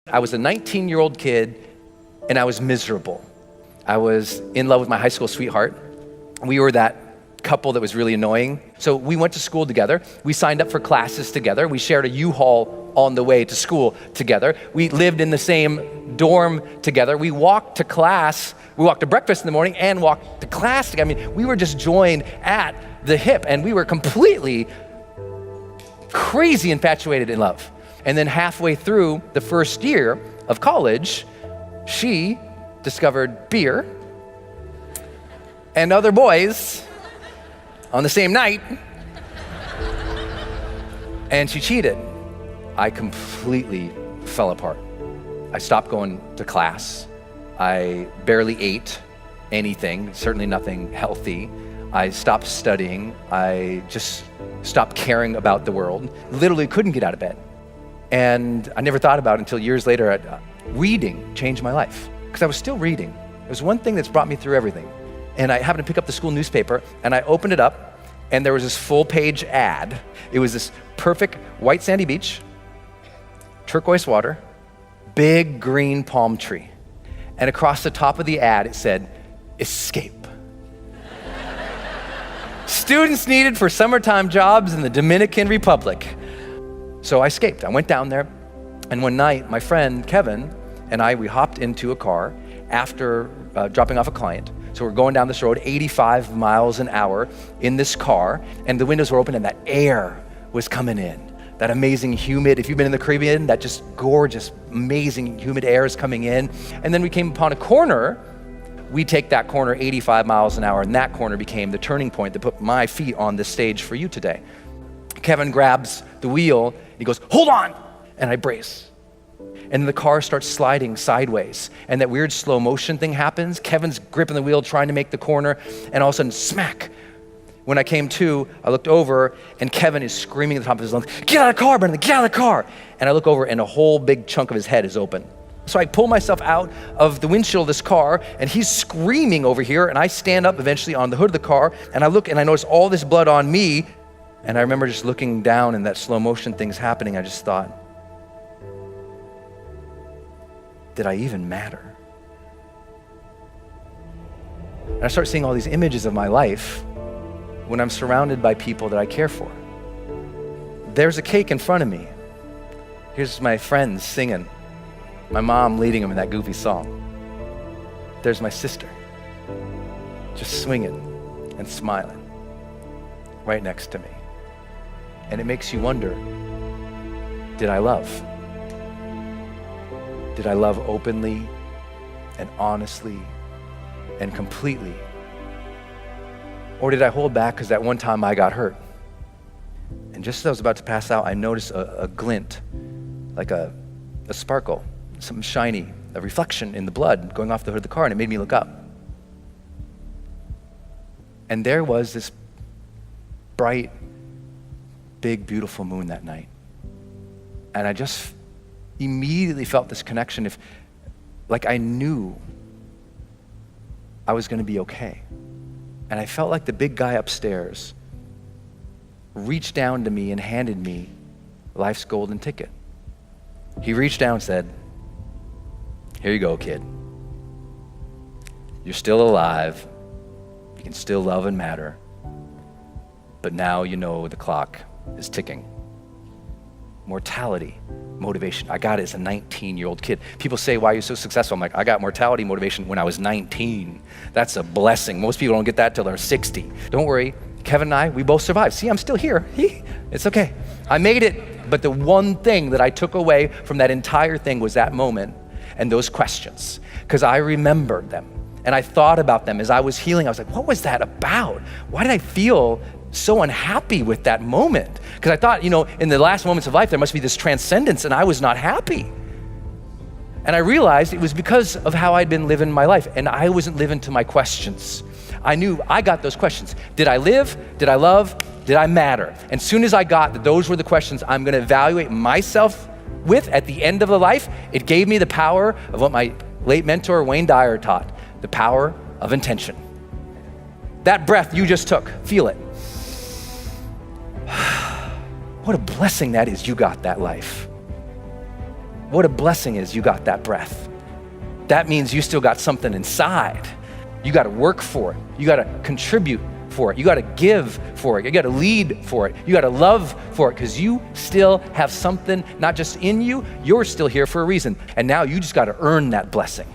I was a 19-year-old kid and I was miserable. I was in love with my high school sweetheart. We were that couple that was really annoying. So we went to school together. We signed up for classes together. We shared a U-Haul on the way to school together. We lived in the same dorm together. We walked to class. We walked to breakfast in the morning and walked to class together. I mean, we were just joined at the hip and we were completely crazy infatuated in love. And then halfway through the first year of college, she discovered beer and other boys on the same night, and she cheated. I completely fell apart. I stopped going to class. I barely ate anything, certainly nothing healthy. I stopped studying. I just stopped caring about the world. Literally couldn't get out of bed. And I never thought about it until years later. Reading changed my life because I was still reading. It was one thing that's brought me through everything. And I happened to pick up the school newspaper and I opened it up and there was this full-page ad. It was this perfect white sandy beach, turquoise water, big green palm tree. And across the top of the ad, it said, "Escape." Students needed for summertime jobs in the Dominican Republic. So I escaped. I went down there, and one night, my friend Kevin and I, we hopped into a car after dropping off a client. So we're going down this road, 85 miles an hour in this car, and the windows were open and that air was coming in. That amazing humid, if you've been in the Caribbean, that just gorgeous, amazing humid air is coming in. And then we came upon a corner. We take that corner 85 miles an hour, and that corner became the turning point that put my feet on this stage for you today. Kevin grabs the wheel, he goes, "Hold on!" And I brace. And the car starts sliding sideways. And that weird slow motion thing happens. Kevin's gripping the wheel, trying to make the corner, and all of a sudden, smack. When I came to, I looked over, and Kevin is screaming at the top of his lungs, "Get out of the car, Brendon, get out of the car!" And I look over, and a whole big chunk of his head is open. So I pull myself out of the windshield of this car, and he's screaming over here, and I stand up eventually on the hood of the car, and I look, and I notice all this blood on me, and I remember just looking down, and that slow motion thing's happening. I just thought, did I even matter? And I start seeing all these images of my life when I'm surrounded by people that I care for. There's a cake in front of me. Here's my friends singing. My mom leading them in that goofy song. There's my sister, just swinging and smiling right next to me. And it makes you wonder, did I love? Did I love openly and honestly and completely? Or did I hold back because that one time I got hurt? And just as I was about to pass out, I noticed a glint, like a sparkle, something shiny, a reflection in the blood going off the hood of the car, and it made me look up. And there was this bright, big, beautiful moon that night. And I just immediately felt this connection, like I knew I was gonna be okay. And I felt like the big guy upstairs reached down to me and handed me life's golden ticket. He reached down and said, "Here you go, kid. You're still alive. You can still love and matter. But now you know the clock is ticking." Mortality, motivation. I got it as a 19-year-old kid. People say, "Why are you so successful?" I'm like, I got mortality motivation when I was 19. That's a blessing. Most people don't get that till they're 60. Don't worry, Kevin and I, we both survived. See, I'm still here. It's okay. I made it. But the one thing that I took away from that entire thing was that moment and those questions, because I remembered them and I thought about them as I was healing. I was like, what was that about? Why did I feel so unhappy with that moment? Because I thought, in the last moments of life, there must be this transcendence, and I was not happy. And I realized it was because of how I'd been living my life, and I wasn't living to my questions. I knew I got those questions. Did I live? Did I love? Did I matter? And soon as I got that those were the questions I'm gonna evaluate myself with at the end of the life, it gave me the power of what my late mentor, Wayne Dyer, taught, the power of intention. That breath you just took, feel it. What a blessing that is, you got that life. what a blessing is you got that breath. That means you still got something inside. You got to work for it. You got to contribute for it. You got to give for it. You got to lead for it. You got to love for it, because you still have something not just in you, you're still here for a reason. And now you just got to earn that blessing.